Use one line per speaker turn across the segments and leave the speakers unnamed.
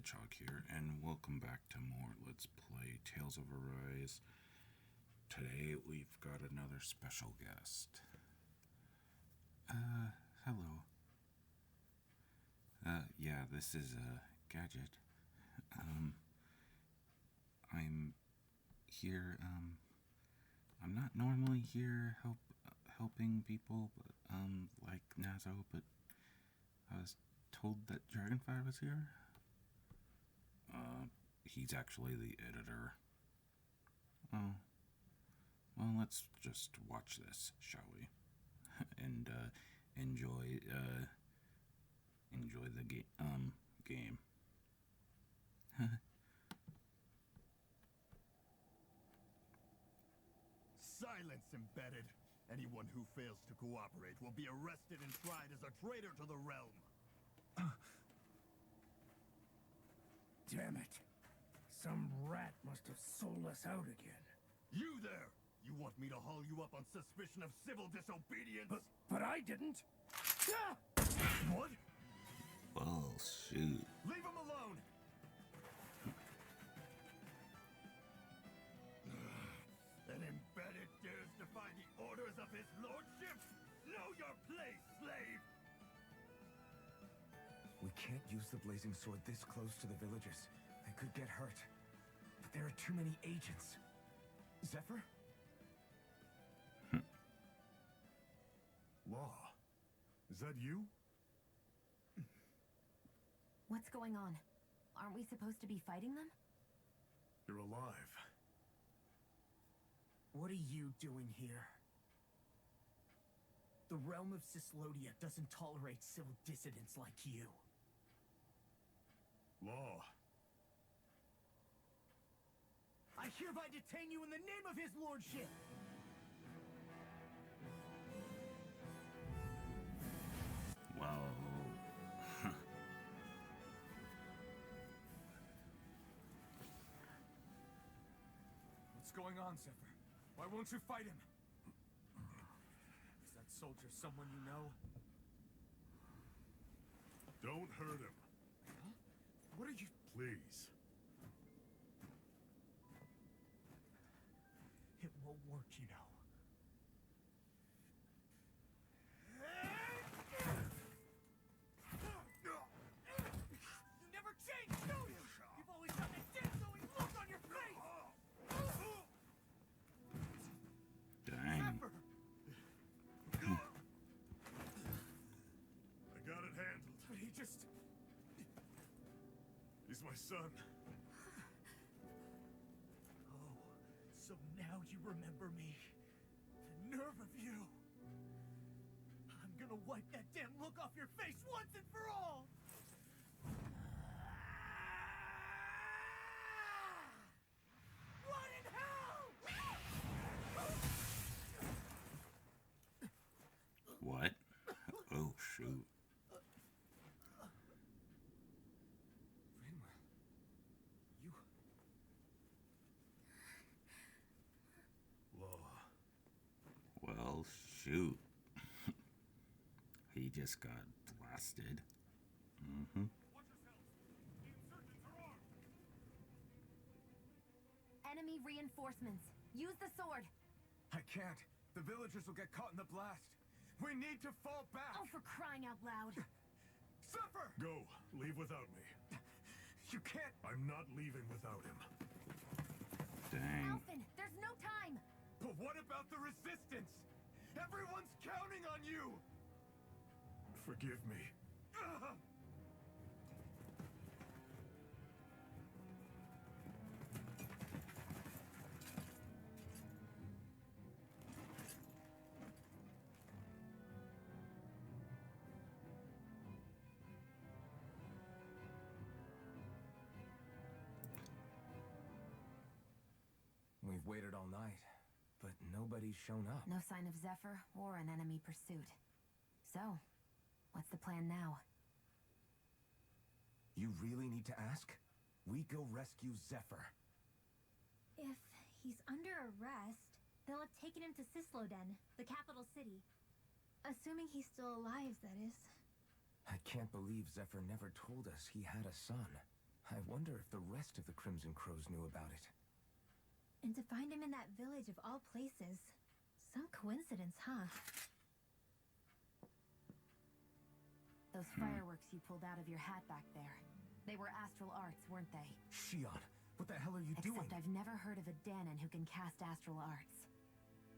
Hedgehog here, and welcome back to more Let's Play Tales of Arise. Today we've got another special guest. Hello. Yeah, this is, Gadget. I'm here, I'm not normally here helping people, but, like Nazo, but I was told that Dragonfire was here. He's actually the editor. Oh. Well, let's just watch this, shall we? And, enjoy the game.
Silence, embedded. Anyone who fails to cooperate will be arrested and tried as a traitor to the realm.
Damn it. Some rat must have sold us out again.
You there! You want me to haul you up on suspicion of civil disobedience?
But I didn't. Ah!
What?
Well, shoot.
Leave him alone! An embedded dares defy the orders of his lordship? Know your place, slave!
We can't use the blazing sword this close to the villagers. They could get hurt. But there are too many agents. Zephyr?
Law, is that you?
What's going on? Aren't we supposed to be fighting them?
You're alive.
What are you doing here? The realm of Cyslodia doesn't tolerate civil dissidents like you.
Law.
I hereby detain you in the name of his lordship!
Wow.
What's going on, Zephyr? Why won't you fight him? Is that soldier someone you know?
Don't hurt him,
Huh? What are you...
please.
It won't work, you know. You never change, do you? You've always got that dead-going look on your face!
Dang.
Zephyr!
I got it handled.
But he just...
He's my son.
Oh, so now you remember me. The nerve of you. I'm gonna wipe that damn look off your face once and for all! What in hell?
What? Oh, shoot.
Rinwell. You...
Law.
Well, shoot. He just got blasted.
Enemy reinforcements. Use the sword.
I can't. The villagers will get caught in the blast. We need to fall back.
Oh, for crying out loud.
Zephyr!
Go. Leave without me.
You can't...
I'm not leaving without him.
Dang.
Alphen, there's no time.
But what about the resistance? Everyone's counting on you!
Forgive me.
Ugh! We've waited all night, but nobody's shown up.
No sign of Zephyr or an enemy pursuit. So, what's the plan now?
You really need to ask? We go rescue Zephyr.
If he's under arrest, they'll have taken him to Cyslodia, the capital city. Assuming he's still alive, that is.
I can't believe Zephyr never told us he had a son. I wonder if the rest of the Crimson Crows knew about it.
And to find him in that village of all places. Some coincidence, huh?
Those fireworks you pulled out of your hat back there. They were astral arts, weren't they?
Shion, what the hell are you doing?
Except I've never heard of a Danon who can cast astral arts.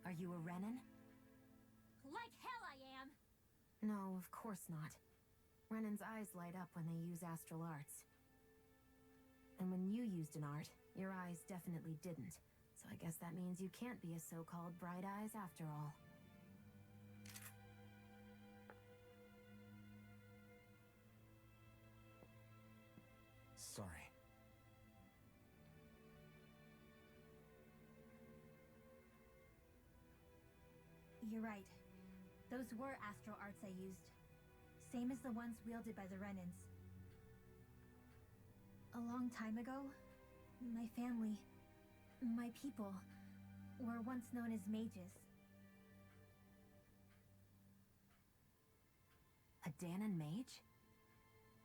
Are you a Renan?
Like hell I am!
No, of course not. Renan's eyes light up when they use astral arts. And when you used an art, your eyes definitely didn't. So I guess that means you can't be a so-called bright eyes after all.
Sorry.
You're right. Those were astral arts I used. Same as the ones wielded by the Renans. A long time ago, my family, my people, were once known as mages.
A Danon mage?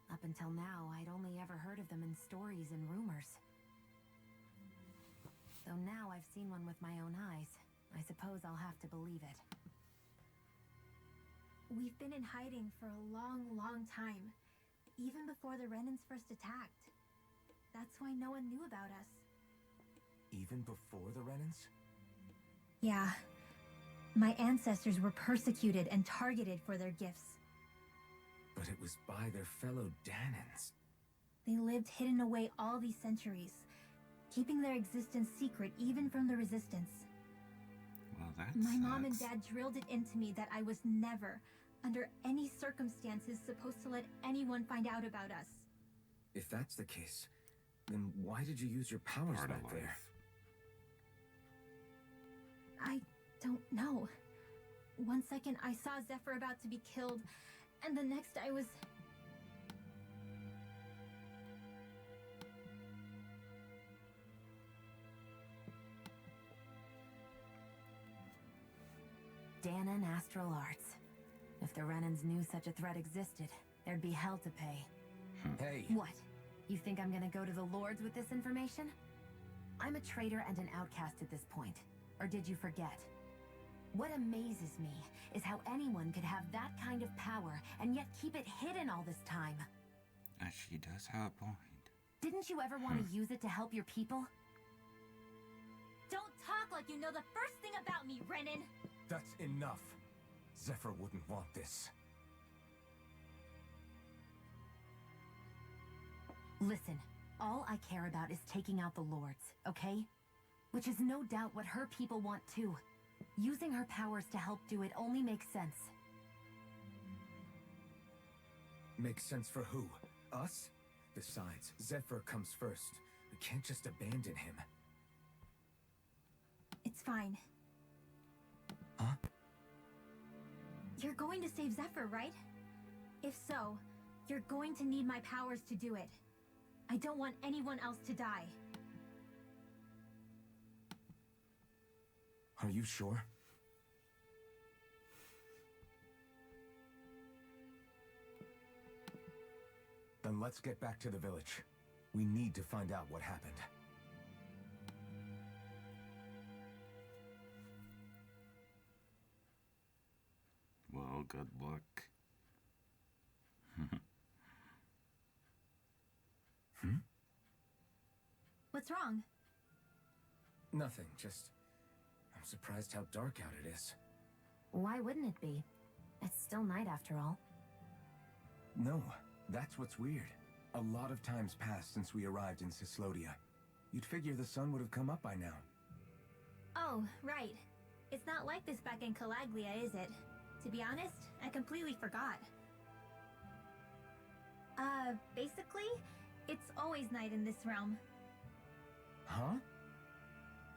Up until now, I'd only ever heard of them in stories and rumors. Though now I've seen one with my own eyes, I suppose I'll have to believe it.
We've been in hiding for a long, long time. Even before the Renans first attacked. That's why no one knew about us.
Even before the Renans?
Yeah. My ancestors were persecuted and targeted for their gifts.
But it was by their fellow Danons.
They lived hidden away all these centuries, keeping their existence secret even from the Resistance.
Well, that
My
sucks.
mom and dad drilled it into me that I was never, under any circumstances, supposed to let anyone find out about us.
If that's the case, then why did you use your powers
Part of
back there?
life.
I don't know. One second I saw Zephyr about to be killed, and the next I was...
Danon astral arts. If the Renans knew such a threat existed, there'd be hell to pay.
Hey!
What? You think I'm gonna go to the Lords with this information? I'm a traitor and an outcast at this point. Or did you forget? What amazes me is how anyone could have that kind of power and yet keep it hidden all this time.
She does have a point.
Didn't you ever want to use it to help your people?
Don't talk like you know the first thing about me, Renan!
That's enough. Zephyr wouldn't want this.
Listen, all I care about is taking out the Lords, okay? Which is no doubt what her people want too. Using her powers to help do it only makes sense.
Makes sense for who? Us? Besides, Zephyr comes first. We can't just abandon him.
It's fine.
Huh?
You're going to save Zephyr, right? If so, you're going to need my powers to do it. I don't want anyone else to die.
Are you sure? Then let's get back to the village. We need to find out what happened.
Well, good luck.
What's wrong?
Nothing, just... I'm surprised how dark out it is.
Why wouldn't it be? It's still night after all.
No, that's what's weird. A lot of time's passed since we arrived in Cyslodia. You'd figure the sun would have come up by now.
Oh, right. It's not like this back in Calaglia, is it? To be honest, I completely forgot. Basically, it's always night in this realm.
Huh?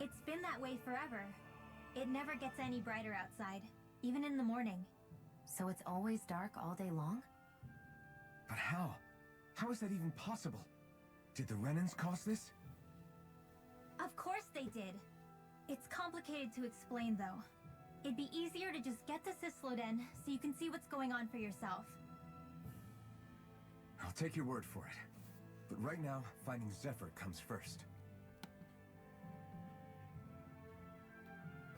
It's been that way forever. It never gets any brighter outside, even in the morning.
So it's always dark all day long?
But how? How is that even possible? Did the Renans cause this?
Of course they did. It's complicated to explain, though. It'd be easier to just get to Cyslodia so you can see what's going on for yourself.
I'll take your word for it. But right now, finding Zephyr comes first.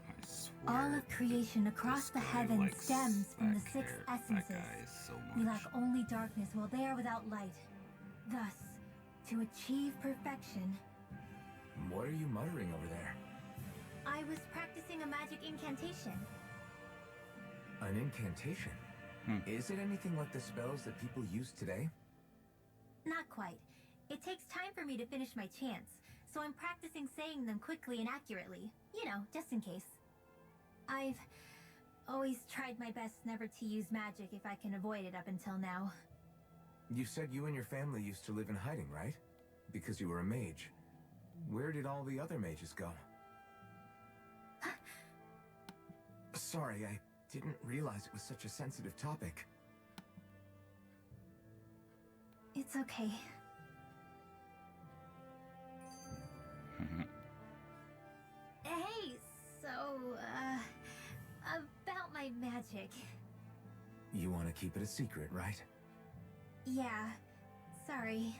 I swear.
All of creation across the heavens stems from the six essences. We lack only darkness while they are without light. Thus, to achieve perfection...
What are you muttering over there?
I was practicing a magic incantation.
An incantation? Is it anything like the spells that people use today?
Not quite. It takes time for me to finish my chants, so I'm practicing saying them quickly and accurately. You know, just in case. I've always tried my best never to use magic if I can avoid it up until now.
You said you and your family used to live in hiding, right? Because you were a mage. Where did all the other mages go? Sorry, I didn't realize it was such a sensitive topic.
It's okay. Hey, so, about my magic.
You want to keep it a secret, right?
Yeah, sorry.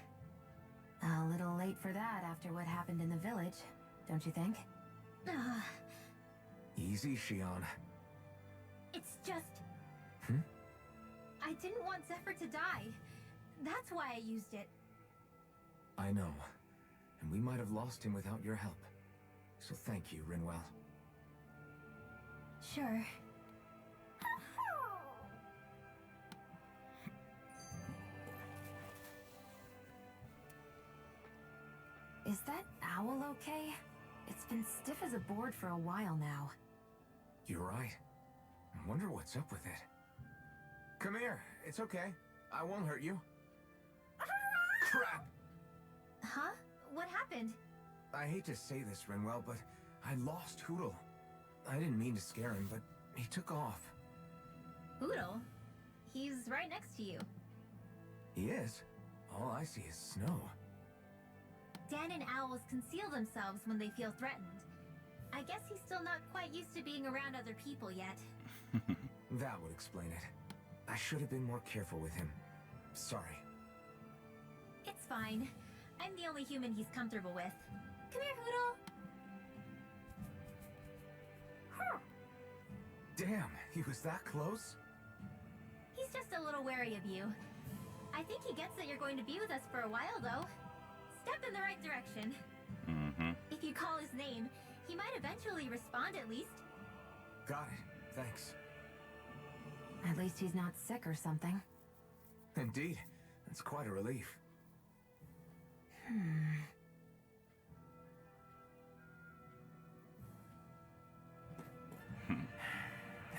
A little late for that after what happened in the village, don't you think?
Easy, Shion.
It's just... I didn't want Zephyr to die. That's why I used it.
I know. And we might have lost him without your help. So thank you, Rinwell.
Sure.
Is that owl okay? It's been stiff as a board for a while now.
You're right. I wonder what's up with it. Come here. It's okay. I won't hurt you. Crap!
Huh? What happened?
I hate to say this, Rinwell, but I lost Hootle. I didn't mean to scare him, but he took off.
Boodle? He's right next to you.
He is? All I see is snow.
Dan and owls conceal themselves when they feel threatened. I guess he's still not quite used to being around other people yet.
That would explain it. I should have been more careful with him. Sorry.
It's fine. I'm the only human he's comfortable with. Come here, Hootle.
Damn, he was that close?
He's just a little wary of you. I think he gets that you're going to be with us for a while, though. Step in the right direction. If you call his name, he might eventually respond at least.
Got it. Thanks.
At least he's not sick or something.
Indeed. That's quite a relief.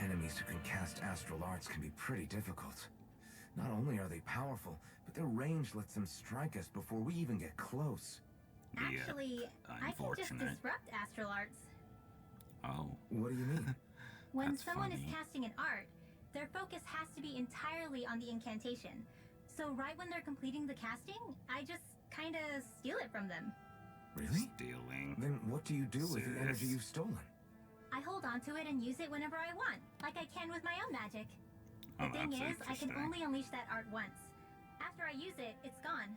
Enemies who can cast astral arts can be pretty difficult. Not only are they powerful, but their range lets them strike us before we even get close.
Actually, I can just
unfortunate.
disrupt astral arts.
Oh.
What do you mean?
When
That's
someone is
funny.
casting an art, their focus has to be entirely on the incantation. So right when they're completing the casting, I just kinda steal it from them.
Really?
Stealing.
Then what do you do with the energy
Sis.
you've stolen?
I hold on to it and use it whenever I want, like I can with my own magic. The thing
that's
is, I can
interesting.
only unleash that art once. After I use it, it's gone.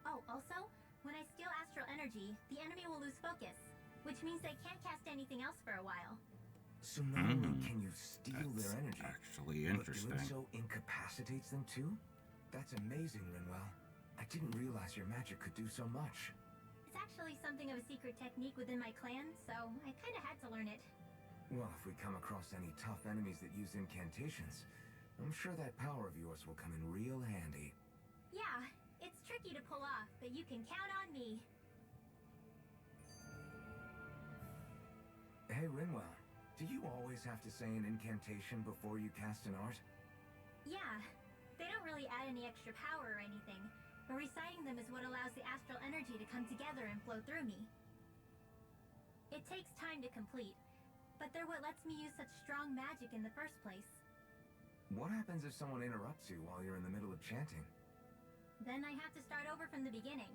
Oh, also, when I steal astral energy, the enemy will lose focus, which means they can't cast anything else for a while.
So not only can you steal
That's
their energy,
actually
but
interesting.
doing so incapacitates them too? That's amazing, Rinwell. I didn't realize your magic could do so much.
It's actually something of a secret technique within my clan, so I kinda had to learn it.
Well, if we come across any tough enemies that use incantations, I'm sure that power of yours will come in real handy.
Yeah, it's tricky to pull off, but you can count on me.
Hey, Rinwell, do you always have to say an incantation before you cast an art?
Yeah, they don't really add any extra power or anything, but reciting them is what allows the astral energy to come together and flow through me. It takes time to complete, but they're what lets me use such strong magic in the first place.
What happens if someone interrupts you while you're in the middle of chanting?
Then I have to start over from the beginning.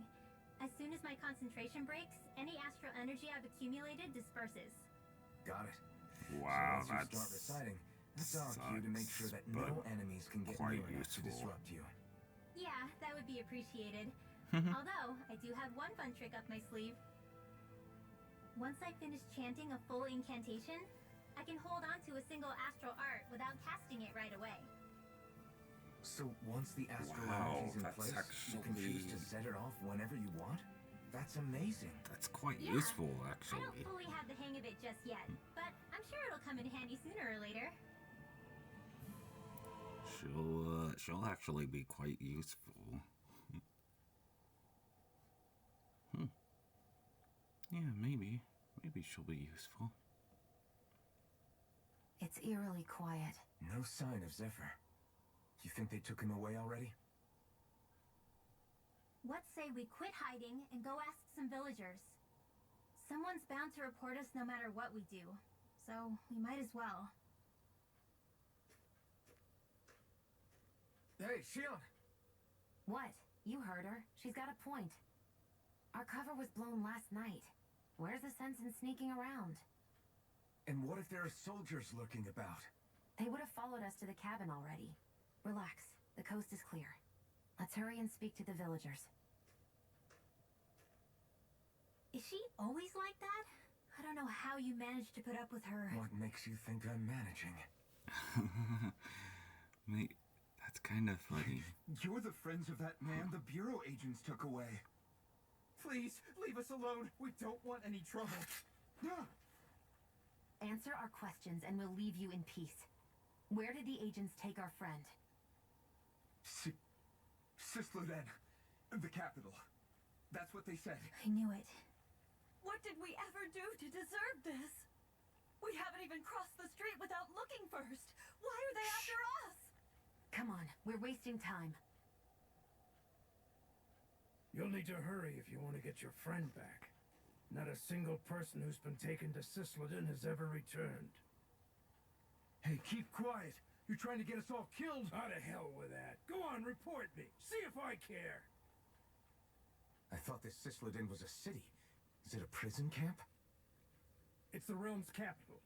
As soon as my concentration breaks, any astral energy I've accumulated disperses.
Got it.
Wow,
so once you
that's
start reciting, that's our cue to make sure that
but
no enemies can get
quite
near enough to
useful.
disrupt you.
Yeah, that would be appreciated. Although, I do have one fun trick up my sleeve. Once I finish chanting a full incantation, I can hold on to a single astral art without casting it right away.
So once the astral
Wow,
energy's in
that's
place, you can choose to set it off whenever you want? That's amazing.
That's quite
Yeah,
useful,
I
actually.
don't fully have the hang of it just yet, but I'm sure it'll come in handy sooner or later.
She'll actually be quite useful. Yeah, maybe she'll be useful.
It's eerily quiet.
No sign of Zephyr. You think they took him away already?
What say we quit hiding and go ask some villagers? Someone's bound to report us no matter what we do, so we might as well.
Hey, Shion!
What? You heard her. She's got a point. Our cover was blown last night. Where's the sense in sneaking around?
And what if there are soldiers lurking about?
They would have followed us to the cabin already. Relax. The coast is clear. Let's hurry and speak to the villagers.
Is she always like that? I don't know how you managed to put up with her.
What makes you think I'm managing?
Mate, that's kind of funny.
You're the friends of that man the Bureau agents took away. Please, leave us alone. We don't want any trouble.
Answer our questions and we'll leave you in peace. Where did the agents take our friend?
Cyslodia, the capital. That's what they said.
I knew it.
What did we ever do to deserve this? We haven't even crossed the street without looking first. Why are they after us?
Come on, we're wasting time.
You'll need to hurry if you want to get your friend back. Not a single person who's been taken to Cyslodia has ever returned.
Hey, keep quiet. You're trying to get us all killed.
How to hell with that. Go on, report me. See if I care.
I thought this Cyslodia was a city. Is it a prison camp?
It's the realm's capital.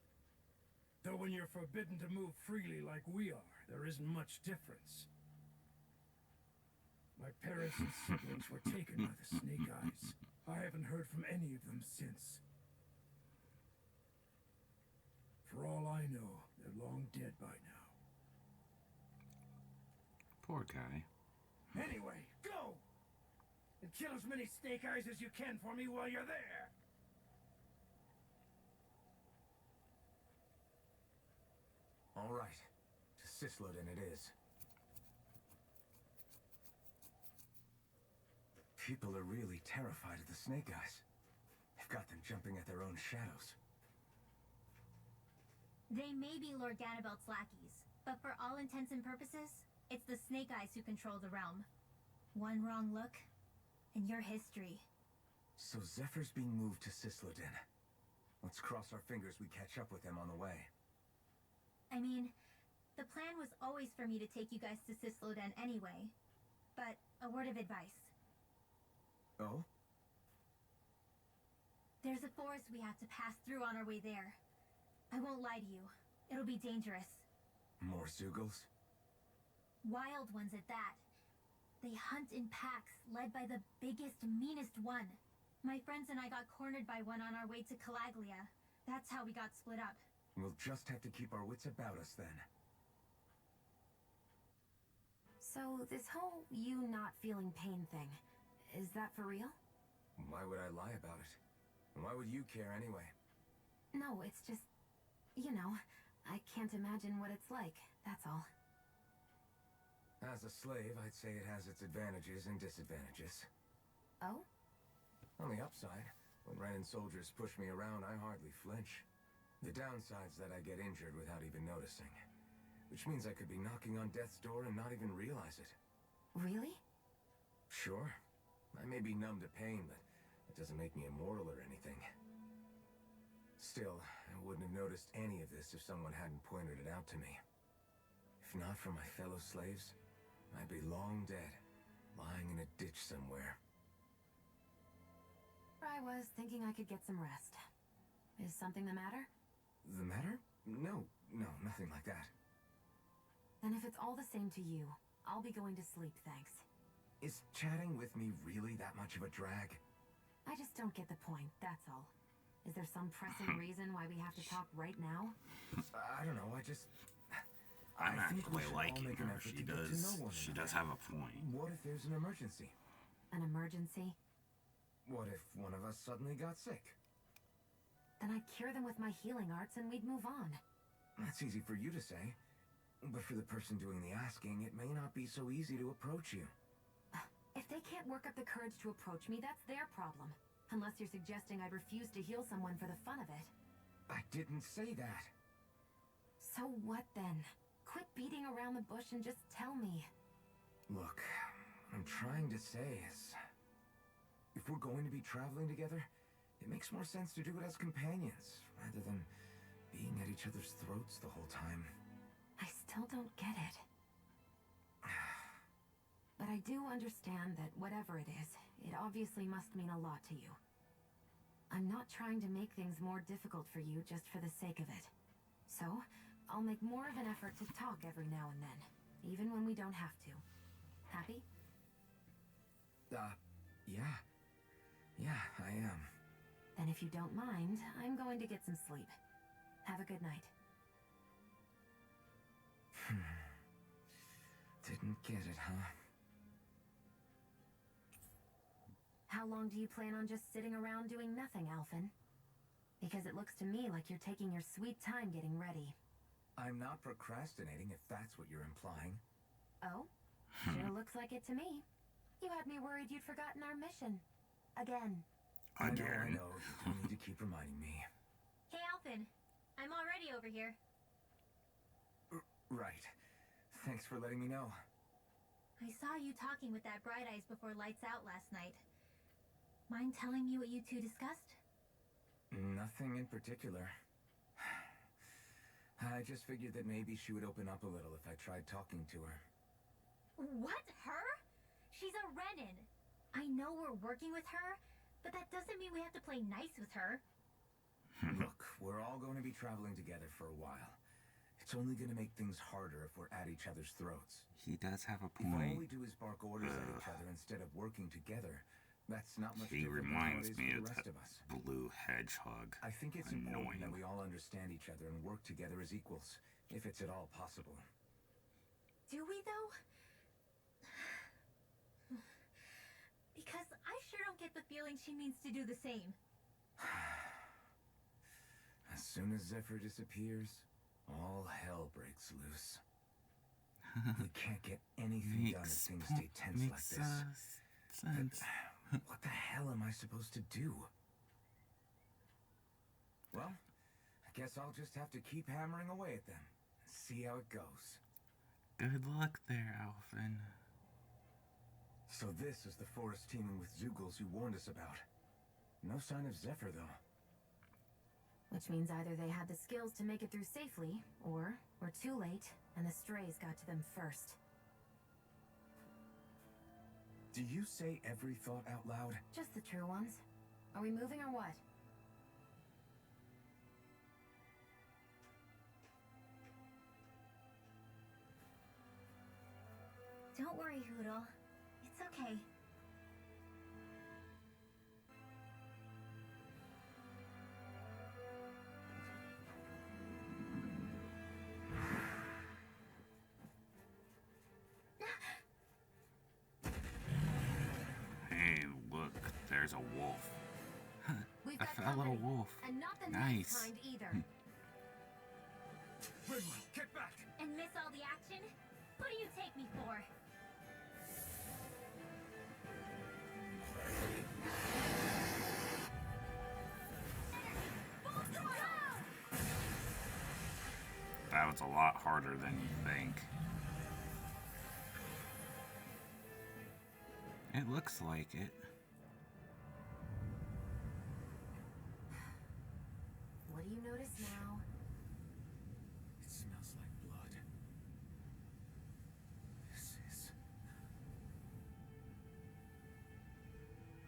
Though when you're forbidden to move freely like we are, there isn't much difference. My parents and siblings were taken by the Snake Eyes. I haven't heard from any of them since. For all I know, they're long dead by now.
Poor guy.
Anyway, go! And kill as many Snake Eyes as you can for me while you're there!
All right. To Cyslodia it is. People are really terrified of the Snake Eyes. They've got them jumping at their own shadows.
They may be Lord Ganabelt's lackeys, but for all intents and purposes, it's the Snake Eyes who control the realm. One wrong look, and your history.
So Zephyr's being moved to Cyslodia. Let's cross our fingers we catch up with them on the way.
I mean, the plan was always for me to take you guys to Cyslodia anyway. But a word of advice.
Oh?
There's a forest we have to pass through on our way there. I won't lie to you. It'll be dangerous.
More Zeugles?
Wild ones at that. They hunt in packs, led by the biggest, meanest one. My friends and I got cornered by one on our way to Calaglia. That's how we got split up.
We'll just have to keep our wits about us then.
So, this whole you not feeling pain thing, is that for real?
Why would I lie about it? And why would you care anyway?
No, it's just, you know, I can't imagine what it's like, that's all.
As a slave, I'd say it has its advantages and disadvantages.
Oh?
On the upside, when Renan soldiers push me around, I hardly flinch. The downside's that I get injured without even noticing. Which means I could be knocking on death's door and not even realize it.
Really?
Sure. I may be numb to pain, but it doesn't make me immortal or anything. Still, I wouldn't have noticed any of this if someone hadn't pointed it out to me. If not for my fellow slaves, I'd be long dead, lying in a ditch somewhere.
I was thinking I could get some rest. Is something the matter?
The matter? No, nothing like that.
Then if it's all the same to you, I'll be going to sleep, thanks.
Is chatting with me really that much of a drag?
I just don't get the point, that's all. Is there some pressing reason why we have to talk right now?
I don't know, I just...
I'm
I think we
actually
should all
liking
make an
her.
effort
She
to get to
does.
know one
She
another.
does have a point.
What if there's an emergency?
An emergency?
What if one of us suddenly got sick?
Then I'd cure them with my healing arts and we'd move on.
That's easy for you to say. But for the person doing the asking, it may not be so easy to approach you.
If they can't work up the courage to approach me, that's their problem. Unless you're suggesting I'd refuse to heal someone for the fun of it.
I didn't say that.
So what then? Quit beating around the bush and just tell me.
Look, what I'm trying to say is... if we're going to be traveling together, it makes more sense to do it as companions, rather than being at each other's throats the whole time.
I still don't get it. But I do understand that whatever it is, it obviously must mean a lot to you. I'm not trying to make things more difficult for you just for the sake of it. So, I'll make more of an effort to talk every now and then, even when we don't have to. Happy?
Yeah. Yeah, I am.
Then if you don't mind, I'm going to get some sleep. Have a good night.
Didn't get it, huh?
How long do you plan on just sitting around doing nothing, Alphen? Because it looks to me like you're taking your sweet time getting ready.
I'm not procrastinating, if that's what you're implying.
Oh? Sure looks like it to me. You had me worried you'd forgotten our mission. Again.
I know. You need to keep reminding me.
Hey, Alphen. I'm already over here.
Right. Thanks for letting me know.
I saw you talking with that Bright Eyes before lights out last night. Mind telling me what you two discussed?
Nothing in particular. I just figured that maybe she would open up a little if I tried talking to her.
What? Her? She's a Renin. I know we're working with her, but that doesn't mean we have to play nice with her.
Look, we're all going to be traveling together for a while. It's only going to make things harder if we're at each other's throats.
He does have a
If all
point.
we do is bark orders at each other instead of working together, that's not much
He
different than how it
reminds
is
me
for
of
the rest
that
of us.
blue hedgehog.
I think it's important that
Annoying.
we all understand each other and work together as equals, if it's at all possible.
Do we, though? Because I sure don't get the feeling she means to do the same.
As soon as Zephyr disappears, all hell breaks loose. We can't get anything done if things stay tense like
makes
this.
sense.
What the hell am I supposed to do? Well, I guess I'll just have to keep hammering away at them and see how it goes.
Good luck there, Alphen.
So this is the forest teeming with Zeugles you warned us about. No sign of Zephyr, though.
Which means either they had the skills to make it through safely, or we're too late, and the strays got to them first.
Do you say every thought out loud?
Just the true ones. Are we moving or what?
Don't worry, Hoodle. It's okay.
Hey, look, there's a wolf.
We've
A
got
fellow
company,
wolf.
and not the
Nice.
nice kind either.
Rinwell, get back!
And miss all the action? What do you take me for?
That was a lot harder than you think. It looks like it.
What do you notice now?
It smells like blood. This is...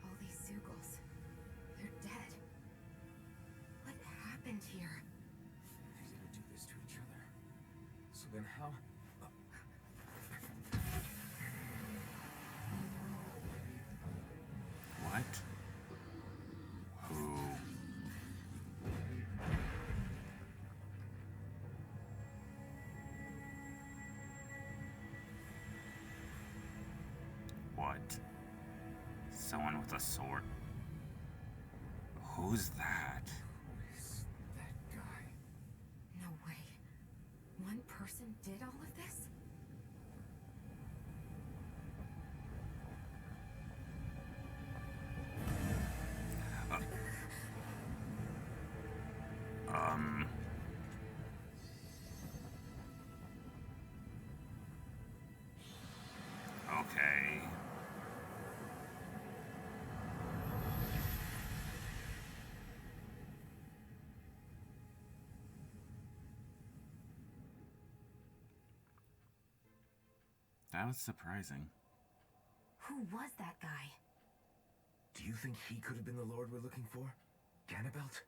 All these Zeugles. They're dead. What happened here?
They didn't do this to each other. So then how...
What? Someone with a sword? Who's that?
Who is that guy?
No way. One person did all of this?
Okay. That was surprising.
Who was that guy?
Do you think he could have been the lord we're looking for? Ganabelt?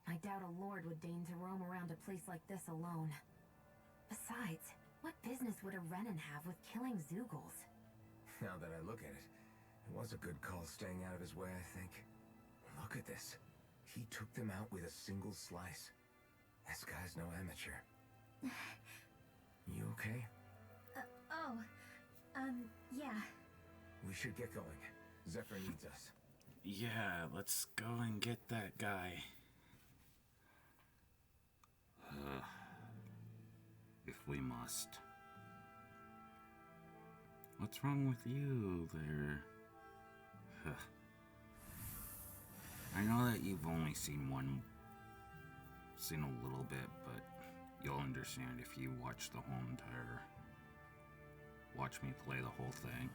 I doubt a lord would deign to roam around a place like this alone. Besides, what business would a Renin have with killing Zeugles?
Now that I look at it, it was a good call staying out of his way, I think. Look at this. He took them out with a single slice. This guy's no amateur. You okay?
Yeah.
We should get going. Zephyr needs us.
Yeah, let's go and get that guy. If we must. What's wrong with you there? I know that you've only seen a little bit, but you'll understand if you watch the whole entire... Watch me play the whole thing.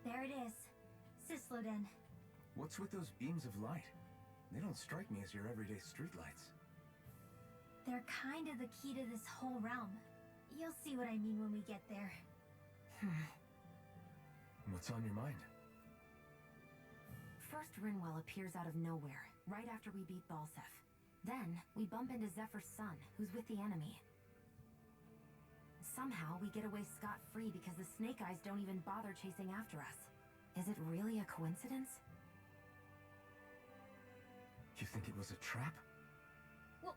There it is. Cyslodia.
What's with those beams of light? They don't strike me as your everyday streetlights.
They're kind of the key to this whole realm. You'll see what I mean when we get there.
What's on your mind?
First, Rinwell appears out of nowhere, right after we beat Balseph. Then, we bump into Zephyr's son, who's with the enemy. Somehow, we get away scot-free because the Snake Eyes don't even bother chasing after us. Is it really a coincidence?
You think it was a trap?
What?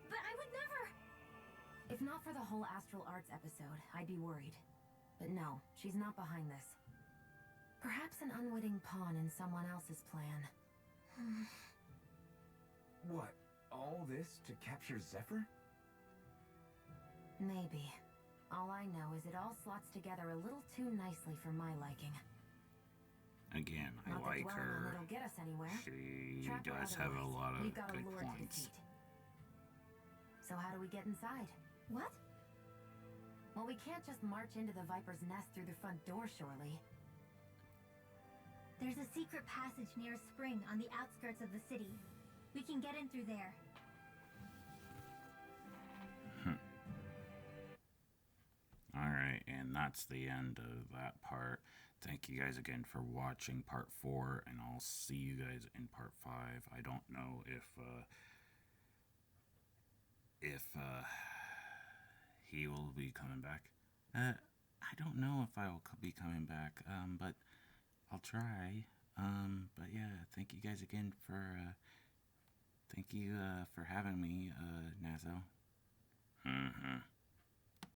But I would never...
If not for the whole Astral Arts episode, I'd be worried. But no, she's not behind this. Perhaps an unwitting pawn in someone else's plan.
What? All this to capture Zephyr?
Maybe. All I know is it all slots together a little too nicely for my liking.
Again, I
Not
like
that dwelling on
her.
it'll get us anywhere.
She
Trap or
does have a
otherwise,
lot of
we've got a
good
lord to
points.
defeat. So how do we get inside?
What?
Well, we can't just march into the Viper's nest through the front door, surely.
There's a secret passage near a spring on the outskirts of the city. We can get in through there.
Alright, and that's the end of that part. Thank you guys again for watching part 4, and I'll see you guys in part 5. I don't know if he will be coming back. I don't know if I will be coming back, but I'll try. But yeah, thank you guys again for, thank you, for having me, Nazo.